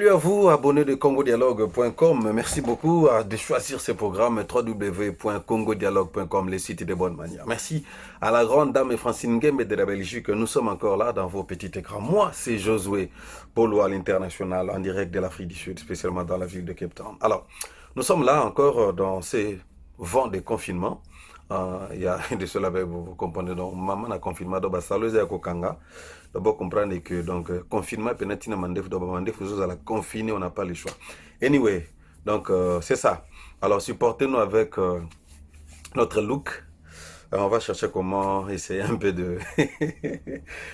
Salut à vous, abonnés de congodialogue.com. Merci beaucoup de choisir ce programme www.congodialogue.com, les sites de bonne manière. Merci à la grande dame Francine Ngembe de la Belgique. Nous sommes encore là dans vos petits écrans. Moi, c'est Josué Polo à l'international, en direct de l'Afrique du Sud, spécialement dans la ville de Cape Town. Alors, nous sommes là encore dans ces vents de confinement. Il y a de cela, vous comprenez, donc maman a confinement, donc salut à Kokanga. D'abord comprendre que donc confinement penatina mandef d'abord mandef vous à la confiner, on n'a pas le choix. Anyway, donc c'est ça. Alors supportez-nous avec notre look. Alors, on va chercher comment essayer un peu de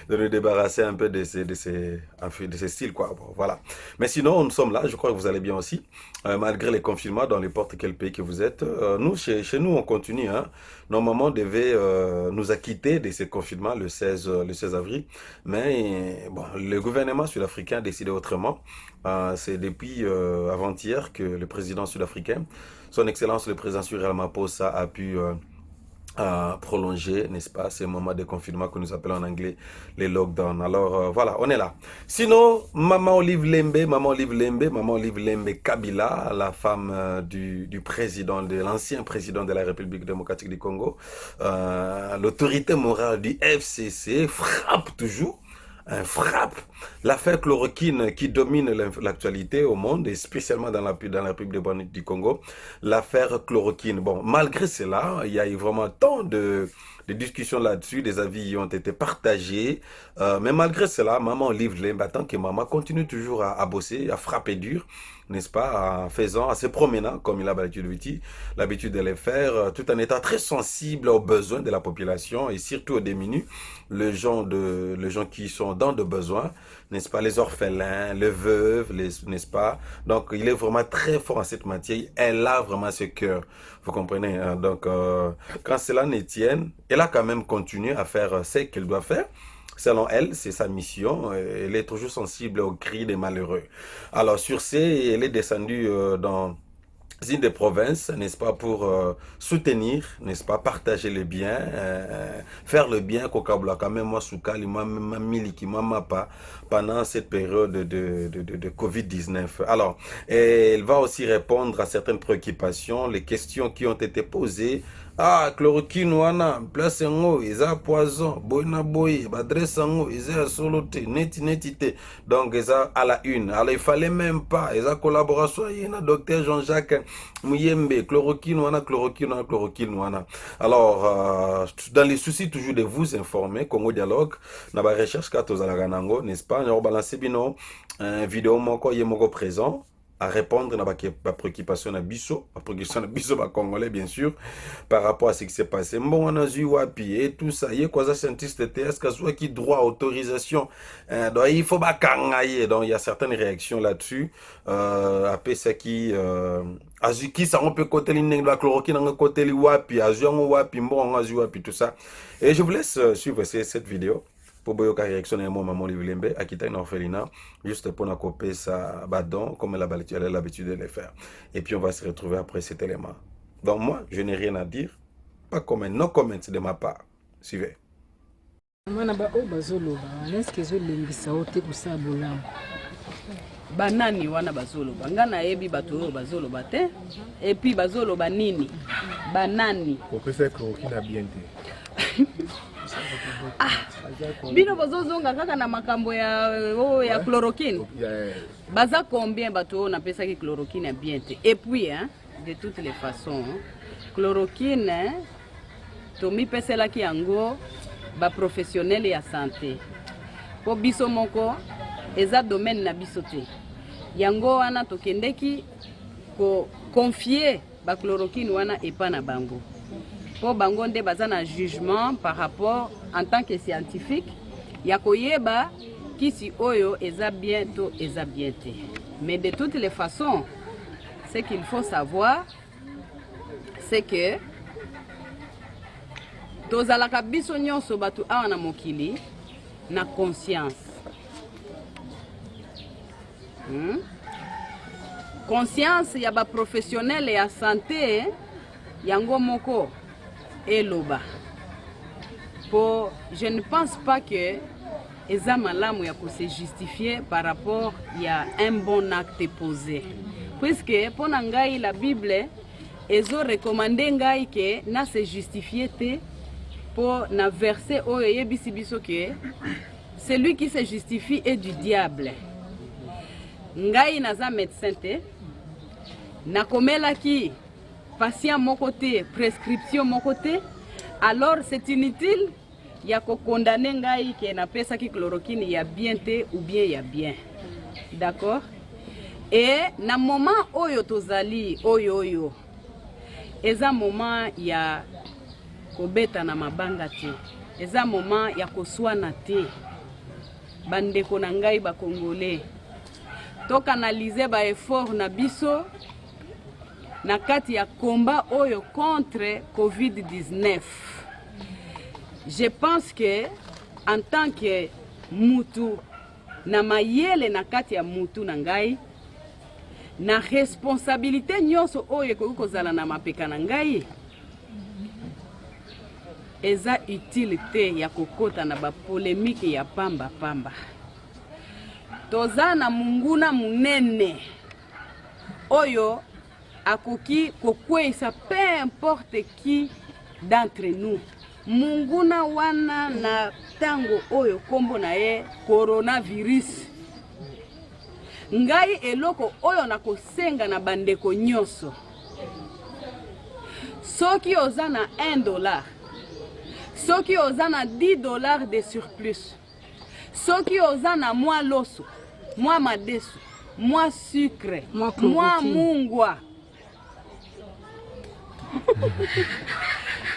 de nous débarrasser un peu de ces styles, quoi. Bon, voilà. Mais sinon, nous sommes là. Je crois que vous allez bien aussi, malgré les confinements dans n'importe quel pays que vous êtes. Nous, chez nous, on continue. Hein. Normalement, on devait nous acquitter de ces confinements le 16 avril. Mais bon, le gouvernement sud-africain a décidé autrement. C'est depuis avant-hier que le président sud-africain, son Excellence le président Cyril Ramaphosa, a pu à prolonger, n'est-ce pas, ces moments de confinement que nous appelons en anglais les lockdowns. Alors, voilà, on est là. Sinon, Maman Olive Lembe Kabila, la femme du président, de l'ancien président de la République démocratique du Congo, l'autorité morale du FCC frappe toujours. Frappe l'affaire chloroquine qui domine l'actualité au monde et spécialement dans la République du Congo, l'affaire chloroquine. Bon, malgré cela, il y a eu vraiment tant de discussions là-dessus, des avis ont été partagés, mais malgré cela, maman Olive Lembe, tant que maman continue toujours à bosser, à frapper dur, n'est-ce pas, en se promenant comme il a l'habitude de le faire, tout en étant très sensible aux besoins de la population et surtout aux démunis, les gens qui sont dans de besoins, n'est-ce pas, les orphelins, les veuves, n'est-ce pas. Donc, il est vraiment très fort en cette matière. Elle a vraiment ce cœur, vous comprenez. Hein? Donc, quand cela ne tienne, elle a quand même continué à faire ce qu'elle doit faire. Selon elle, c'est sa mission. Elle est toujours sensible aux cris des malheureux. Alors, sur ce, elle est descendue dans une des provinces, n'est-ce pas, pour soutenir, n'est-ce pas, partager le bien, faire le bien, quand même, moi, Soukali, moi, Miliki, moi, Mapa, pendant cette période de Covid-19. Alors, elle va aussi répondre à certaines préoccupations, les questions qui ont été posées. Ah, chloroquine wana, place ngo, isa poison, boina boy, badresse ngo, isa solote, neti. Donc, isa à la une. Alors, il fallait même pas, isa collaboration, il y a docteur Jean-Jacques Mouyembe, chloroquine wana. Alors, dans les soucis toujours de vous informer, Congo Dialogue, na ba recherche kato zalaganango, n'est-ce pas? On va balancer bino, vidéo moko, yemoko présent, à répondre à la préoccupation de Bisso, congolais bien sûr, par rapport à ce qui s'est passé. Bon, on a vu wapi et tout ça. Il y a quoi ça scientiste est-ce que soit qui droit autorisation. Donc il faut pas kangaye. Donc il y a certaines réactions là-dessus. Après ça qui azuki ça on peut côté ligne de la chloroquine on côté li wapi azuango wapi bon on azu wapi tout ça. Et je vous laisse suivre cette vidéo. Pour boyoka réaction à maman Olive Lembe à quitter une orphelinat juste pour couper sa badon comme elle a l'habitude de le faire. Et puis on va se retrouver après cet élément. Donc moi, je n'ai rien à dire. Pas comment, no comment de ma part. Suivez. Banani wana bazolo bangana yebi bato bazolo bate et puis bazolo banini banani kopesa chloroquine na bien te. Bino bazozonga kaka na makambo ya chloroquine. Baza combien bato na pesa ki chloroquine ya bien te. Et puis hein, de toutes les façons, chloroquine hein, to mi pesela ki yango ba professionnel ya santé. Po biso moko eza domaine na biso te. Yango wana tokendeki ko confier ba chloroquine wana epa na bango. Po bango nde baza na jugement par rapport en tant que scientifique ya koyeba kisi oyo eza bien to eza bien te. Mais de toutes les façons, ce qu'il faut savoir c'est que tozalaka biso nyonso batu awa na mokili na conscience. Conscience ya ba professionnel ya santé yango moko eloba. Je ne pense pas que eza malamu ya se justifier par rapport à un bon acte posé. Puisque pour ngai la Bible ezo recommandé ngai que na se justifier te pour na verset oyo yebisi biso que celui qui se justifie est du diable. Ngai naza médecin te nakomelaki patient mon côté prescription mon côté, alors c'est inutile ya ko condamner ngai ke na pesa ki chloroquine ya bien te ou bien ya bien. D'accord? Et na moment oyo tozali oyo eza moment ya kobeta na mabanga te, eza moment ya koswana te. Bandeko na ngai ba congolais to canaliser ba effort na biso na kati ya combat oyo contre COVID-19. Je pense que en tant que mutu na mayele na kati ya mutu na ngai na responsabilité nyonso oyo kozala na mapeka na ngai eza utile te ya kokota na ba polémique ya pamba pamba. Toza na munguna munene oyo akoki kokweisa peu importe qui d'entre nous. Munguna wana na tango oyo kombo na ye coronavirus. Ngai eloko oyo na kosenga na bandeko nyonso. Soki oza na $1, soki oza na $10 de surplus, soki oza na mwa loso, mwa madesu, mwa sucre, mwa mungwa,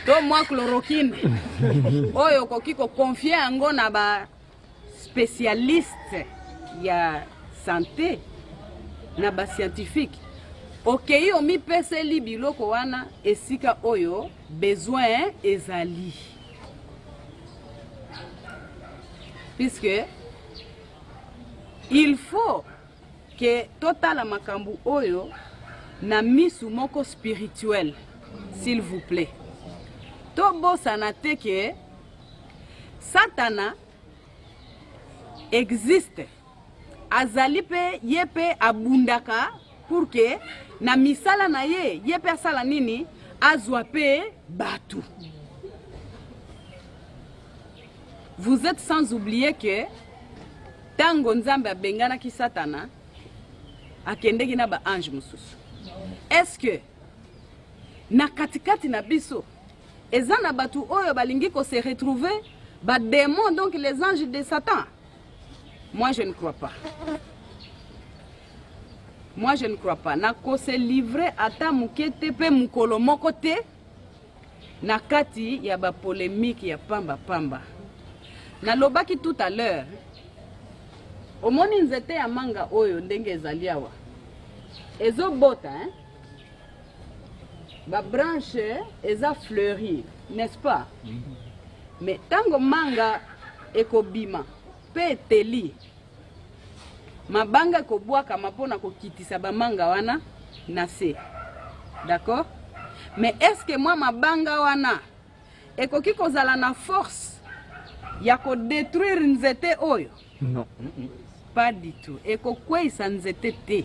to mwa chloroquine, oyo koki ko confier yango na ba spécialiste ya santé, na ba scientifique. Okei omi pese li biloko wana esika oyo besoin ezali. Puisque il faut que total makambu oyo na misu moko spirituel, s'il vous plaît. Tobo sanate que Satana existe. Azali pe yepe abundaka pour que na misala na ye yepe asala nini azwa pe batu. Vous êtes sans oublier que tango nzambe abengana ki Satana akendeki na ba ange mususu. Est-ce que na katikati na biso ezana batu oyo balingi ko se retrouver ba démons, donc les anges de Satan? Moi je ne crois pas. Moi je ne crois pas. Na ko se livrer ata mukete pe mukolo moko te na kati ya ba polémique ya pamba pamba. Na lobaki tout à l'heure, omoni nzete ya manga oyo ndenge ezali awa ezo bota, hein? Ba branche eza fleuri, n'est-ce pas? Mais tango manga ekobima pe teli mabanga kobwaka mapona kokitisa ba manga wana na se. D'accord? Mais est-ce que moi mabanga wana ekoki kozala na force ya ko détruire nzete oyo? Non. Pas du tout. Eko kweisa nzete te.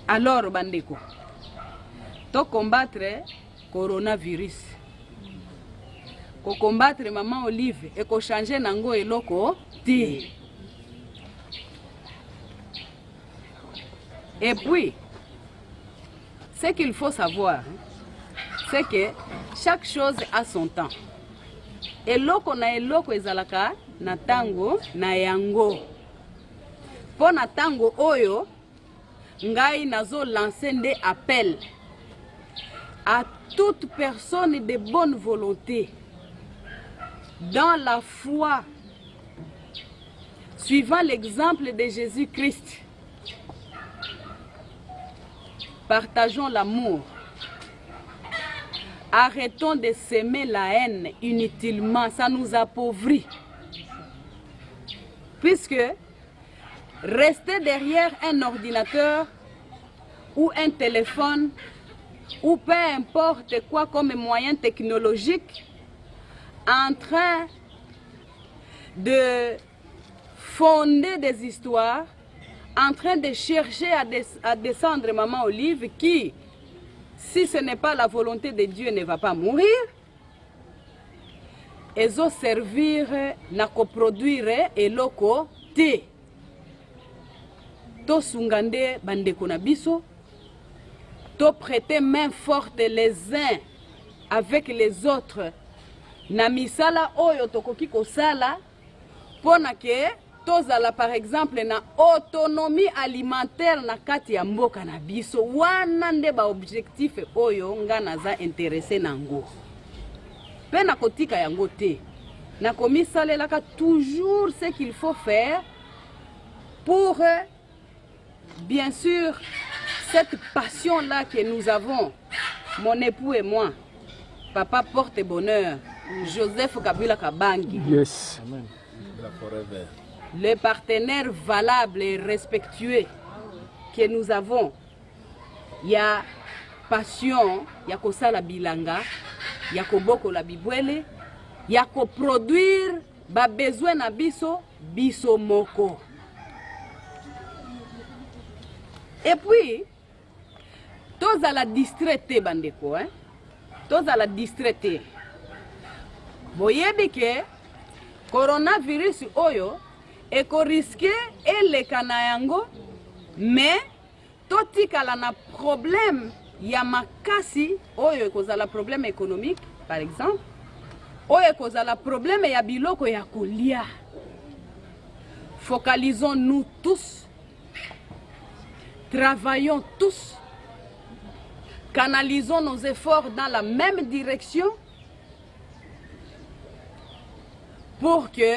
Alors bandeko, to combattre coronavirus, ko combattre maman Olive, eko changer nango eloko te. Et puis, ce qu'il faut savoir, c'est que chaque chose a son temps. Eloko na eloko ezalaka na tango na yango. Po na tango oyo, ngai nazo lancer des appels à toute personne de bonne volonté dans la foi, suivant l'exemple de Jésus-Christ. Partageons l'amour. Arrêtons de s'aimer la haine inutilement, ça nous appauvrit. Puisque rester derrière un ordinateur ou un téléphone ou peu importe quoi comme moyen technologique en train de fonder des histoires en train de chercher à descendre Maman Olive qui, si ce n'est pas la volonté de Dieu, ne va pas mourir. Et zo servir na coproduire eloko te. To sungande bandeko na biso. To prêter main forte les uns avec les autres. Na misala oyo tokoki kosala pona ke tozala par exemple na autonomie alimentaire na kati ya mboka na biso. Wana nde ba objectif oyo nga naza intéressé nango. Pe na kotika yango te. Na komisalelaka toujours ce qu'il faut faire pour bien sûr cette passion là que nous avons, mon époux et moi, papa porte bonheur, Joseph Kabila Kabangi. Yes. Amen. Le partenaire valable et respectueux que nous avons. Il y a passion, il y a kosala bilanga, il y a koboko la bibwele, il y a produire ba besoin na biso, biso moko. Et puis, tous à la distraité bandeko, hein? Tous à la distraité. Voyez que coronavirus oyo eko risqué et le kanayango, mais totikala na problème ya makasi oyo ekozala problème économique par exemple, oyo ekozala problème ya biloko ya kolia. Focalisons-nous tous, travaillons tous, canalisons nos efforts dans la même direction pour que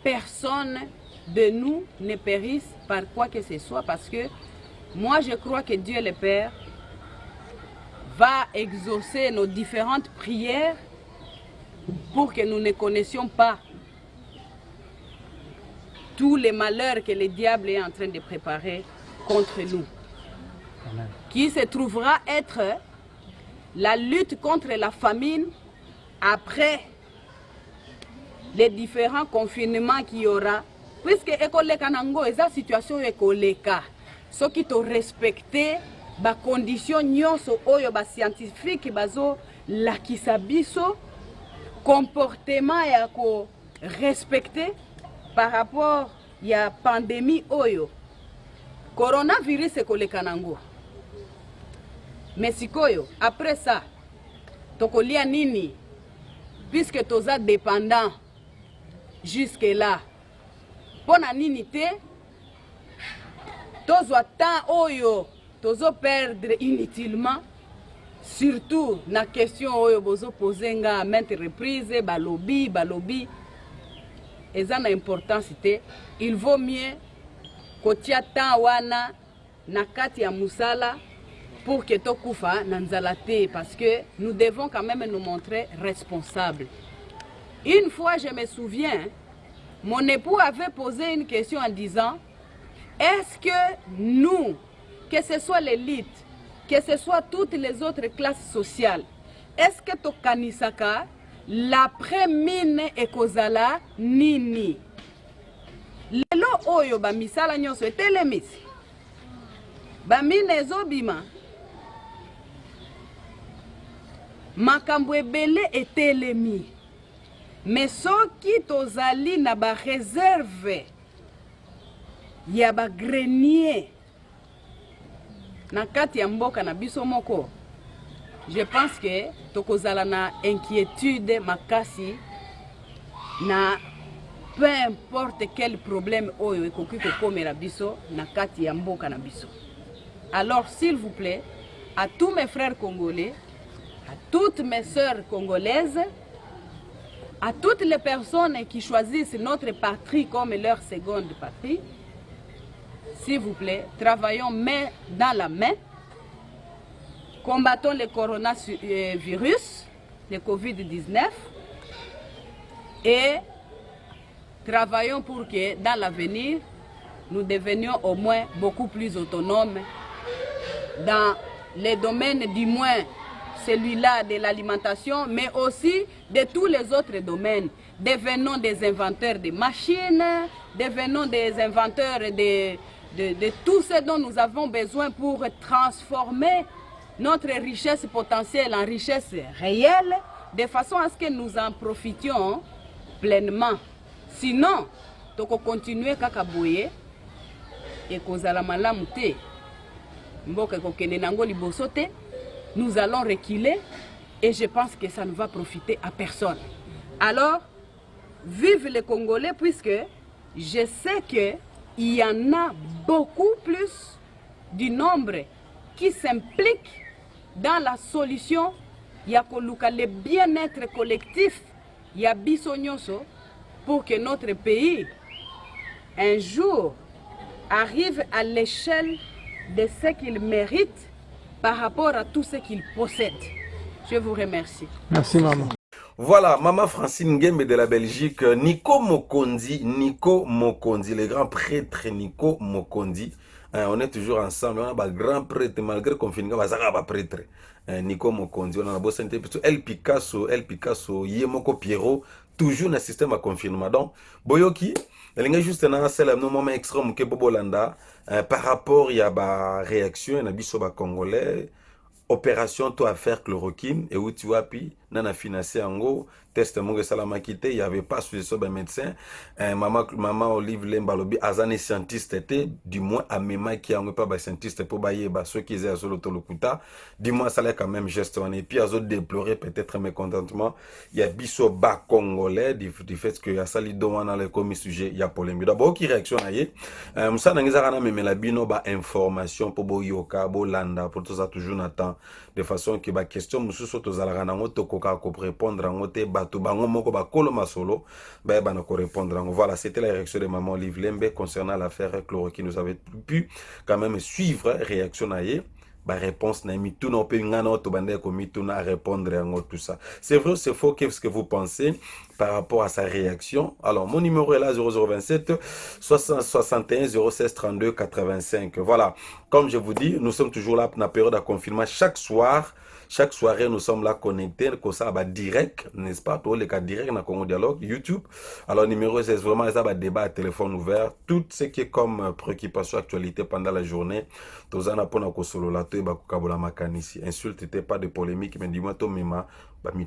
personne de nous ne périsse par quoi que ce soit, parce que moi je crois que Dieu le Père va exaucer nos différentes prières pour que nous ne connaissions pas tous les malheurs que le diable est en train de préparer contre nous. Amen. Qui se trouvera être la lutte contre la famine après les différents confinements qu'il y aura. Puisque ekoleka nango eza situation ekoleka. Ce qui te respecté ba condition nyonso oyo ba scientifique bazo lakisa biso comportement ya ko respecter par rapport ya pandémie oyo. Coronavirus ekoleka nango. Mais sikoyo, après ça, tokolia nini? Puisque toza dépendant jusque là. Pona nini te? Tozo temps oyo, tozo perdre inutilement. Surtout na question oyo bozo poser nga à maintes reprises, balobi. Eza na importance te. Il vaut mieux kotia temps wana na kati ya musala pour que tokufa nanzalate, parce que nous devons quand même nous montrer responsables. Une fois, je me souviens, mon époux avait posé une question en disant, est-ce que nous, que ce soit l'élite, que ce soit toutes les autres classes sociales, est-ce que tokanisaka l'après-mine ekozala nini? Lelo oyo ba misala nyonso etelemisi. Ba mine ezobima. Makambo ebele etelemi. Mais soki tozali na ba réserve ya ba grenier na kati ya mboka na biso moko, je pense que tokozala na inquiétude makasi na peu importe quel problème oyo ekoki kokomela biso na kati ya mboka na biso. Alors s'il vous plaît, à tous mes frères congolais, à toutes mes sœurs congolaises, à toutes les personnes qui choisissent notre patrie comme leur seconde patrie, s'il vous plaît, travaillons main dans la main, combattons le coronavirus, le Covid-19, et travaillons pour que dans l'avenir, nous devenions au moins beaucoup plus autonomes dans les domaines du moins celui-là de l'alimentation, mais aussi de tous les autres domaines. Devenons des inventeurs de machines, devenons des inventeurs de tout ce dont nous avons besoin pour transformer notre richesse potentielle en richesse réelle, de façon à ce que nous en profitions pleinement. Sinon, tu vas continuer à boyer et kozala malamu te. Mboka kokende nango liboso te. Nous allons reculer et je pense que ça ne va profiter à personne. Alors, vive les Congolais, puisque je sais qu'il y en a beaucoup plus du nombre qui s'impliquent dans la solution. Il y a le bien-être collectif, il y a Bissonyoso, pour que notre pays, un jour, arrive à l'échelle de ce qu'il mérite par rapport à tout ce qu'il possède. Je vous remercie. Merci, maman. Voilà, Maman Francine Nguembe de la Belgique, Nico Mokondi, le grand prêtre Nico Mokondi. On est toujours ensemble, on a un grand prêtre, malgré qu'on finit, on a un prêtre. Nico Mokondi, on a beau sentir, El Picasso, Yemoko Pierrot, toujours dans le système à confirmer. Donc, Boyoki, il y a juste un moment extrême que Bobolanda, par rapport à la réaction, il y a Congolais. Opération to affaire chloroquine et où tu vois puis nana financé en gros test monge salama quitté il y avait pas sur ce médecin maman Olive Lembalobi azane scientiste était du moins à même qui a pas scientiste pour bailler ceux qui étaient sur l'autolokuta du moins ça là quand même geste on et puis à autres déplorer peut-être mécontentement il y a biso bas congolais du fait que ya sali don dans les commis sujet il y a polémique d'abord qui réaction aye musa nangeza kana memela bino ba information pour boyoka bolanda pour tout ça toujours n'attend de façon que ba question mususu tozalaka nango tokoka ko répondre en te bato bango moko ba kolo masolo ba na ko répondre en voilà c'était la réaction de maman Olive Lembe concernant l'affaire chloroquine. Nous avez pu quand même suivre réaction naie ba réponse na mi tout non pe ngana to bande ko mi tout na répondre en tout ça. C'est vrai, c'est faux, qu'est-ce que vous pensez par rapport à sa réaction? Alors mon numéro est là 0027 61 06 32 85. Voilà, comme je vous dis, nous sommes toujours là pour la période de confinement chaque soir. Chaque soirée, nous sommes là connectés, comme ça, direct, n'est-ce pas? Tous les cas direct dans Congo Dialogue, YouTube. Alors, numéro, c'est vraiment ça, débat à téléphone ouvert. Tout ce qui est comme préoccupation, actualité pendant la journée. Tous en apprenant qu'au solo, là, tu es kabola makanisi. Insulte, t'es pas de polémique, mais dis-moi, toi, mima,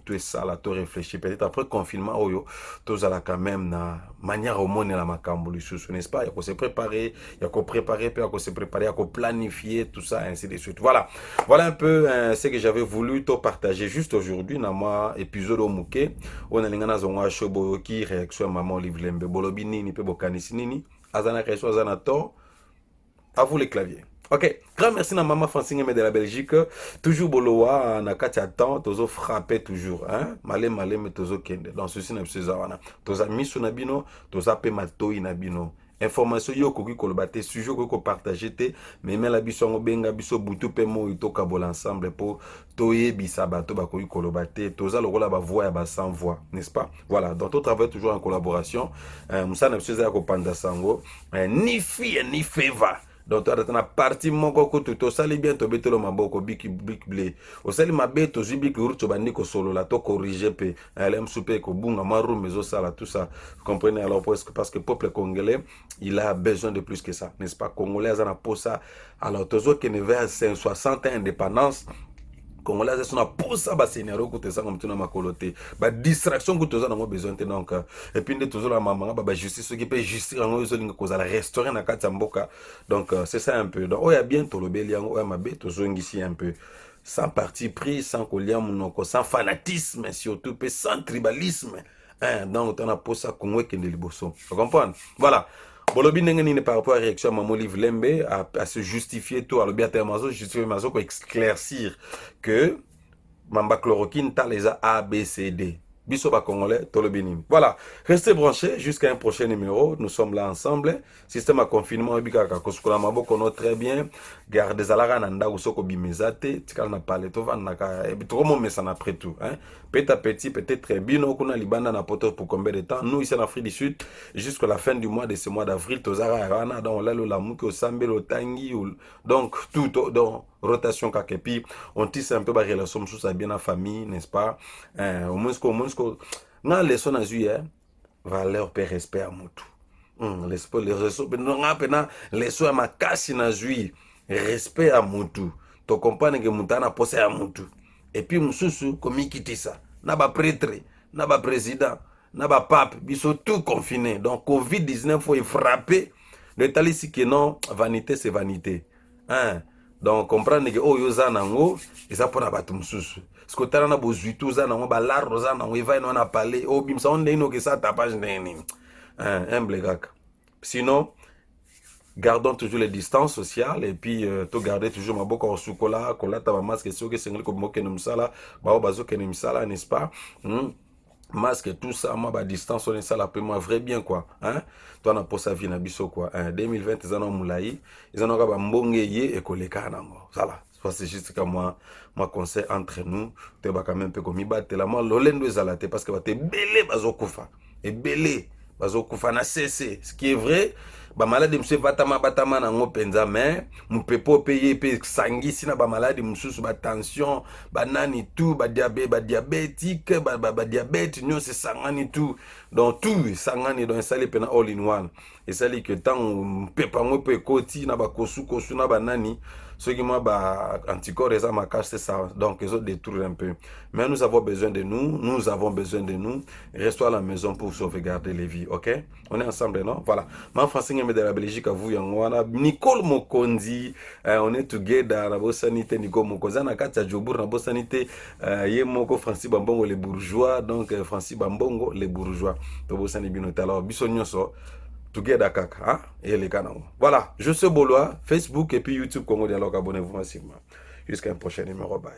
tu es ça, là, tu réfléchis. Peut-être après confinement, oyo, tous là, quand même, na manière au monde, la makambo, n'est-ce pas? Il y a qu'on se préparer, il y a qu'on préparer, puis il y a qu'on se préparer, il y a qu'on planifier, tout ça, ainsi de suite. Voilà. Voilà un peu ce que j'avais voulu te partager juste aujourd'hui dans mon épisode au Mouké. On a l'ingana zonga shobo qui réaction maman Olive Lembe bolobi nini pe bokanisi nini azana réaction azana to. À vous les claviers. Ok, grand merci à maman Francine Nguembe de la Belgique. Toujours bolowa na kati temps tozo frapper toujours hein. Malé mais tozo kende. Dans ceci na pseza wana. Toza miso na bino, toza pe matoi na bino. Information yo koki kolobate sujet ko partager te mais la biso ngo benga biso butu pe mo itoka bol ensemble pour toye bisabato ba koki kolobate toza lokola ba voix ya ba sans voix, n'est-ce pas? Voilà, donc on travaille toujours en collaboration. Musa na pseza ko panda sango ni fille ni feva. Donc tu as parti mon coco tout ça bien to betelo maboko big blé au sali mabe to zubi ki urto bandi ko solo la to corriger pe LM souper ko bunga maru mezo sala tout ça. Vous comprenez? Alors parce que le peuple congolais il a besoin de plus que ça, n'est-ce pas? Congolais ça pour ça. Alors tozo qui ne vers 60 ans indépendance Congolais sont pour ça ba scénario que ça comme tout na makoloté ba distraction que tout ça n'a besoin donc et puis toujours la maman ba justice ce qui peut justice en zo linga cause la restaurer na kati mboka donc c'est ça un peu donc oh ya bien to lobeli yango o mabe to zongi un peu sans parti pris sans colia monoko sans fanatisme surtout peu sans tribalisme hein donc on a pour ça Congo qui est liboso vous comprenez? Voilà. Bolobi nengeni par rapport à la réaction à Maman Olive Lembe à se justifier tout, à le bien justifier mazo pour éclaircir que Mamba chloroquine t'as les A, B, C, D. Bisoba Congolais, Tolobinim. Voilà, restez branchés jusqu'à un prochain numéro. Nous sommes là ensemble. Système à confinement, Ebikaka, Koskola Mabo, connaît très bien. Gardez Zalara Nanda, Usoko Bimezate, Tikal n'a parlé, Tovan Naka, et trop mon message après tout. Petit à petit, peut-être Bino, qu'on a Libana n'a pas pour combien de temps. Nous, ici en Afrique du Sud, jusqu'à la fin du mois de ce mois d'avril, Tozara, Rana, dans Lalo Lamouki, au Sambe, au Tangi, donc tout, donc. rotation kaka, et puis on tisse un peu la relation sous sa bien la famille, n'est-ce pas? Au moins que na leçon na juillet valeur per respect à mutu. Les leçon à ma casse na juillet respect à mutu. To comprendre que mutana posé à mutu. Et puis mususu comme kitisa na ba prêtre, na ba président, na ba pape, biso tout confiné. Donc Covid-19 faut y frapper. Le talisi que non, vanité c'est vanité. Hein? Donc comprendre que oh yoza nango, et ça pour na batu mususu. Ce que t'as na bozuitu za nango ba lar roza nango il va y na parler. Oh bimsa on ino que ça tapage neni. Hein, humble gars. Sinon gardons toujours les distances sociales et puis to garder toujours ma boca au chocolat, cola ta masque c'est que c'est ngeli ko moke no msala, ba bazo ke no msala, n'est-ce pas? Masque et tout ça, moi, bah, distance, on est ça, la paix, moi, vrai bien, quoi. Hein? Toi, on a pour sa vie, nabiso, quoi. 2020, ils en ont moulaï, ils en ont bah, mbongeye et koleka, nango. Ça, là. C'est juste que moi conseil entre nous, tu vas quand même un peu comme il bat, la moi, l'olendo est zalate, parce que tu es belé, bazo koufa. Et belé, bazo koufa, na cessé. Ce qui est vrai, ba malade monsieur batama na ngopenza mais mu pepo payer pe sangi sina ba malade mususu ba tension ba nani tout ba diabétique ba diabète nyo c'est sangani tout donc tout sangani donc ça les pena all in one et ça les que tant pepa ngo pe koti na ba kosu na ba nani ce qui moi ba anticorps ça ma cache c'est ça donc ils ont détruit un peu mais nous avons besoin de nous avons besoin de nous restons à la maison pour sauvegarder les vies. OK, on est ensemble, non? Voilà, ma français de la Belgique à vous yangwana Nicole Mokondi, on est together na bosanité Nicole Mokondi na kati ya Jobour na bosanité ye moko Francis Bambongo les bourgeois, donc Francis Bambongo les bourgeois to bosani bino alors biso nyonso together kaka, hein? Et les canaux. Voilà, je suis Bolois, Facebook et puis YouTube Congo Dialogue, abonnez-vous massivement. Jusqu'à un prochain numéro, bye.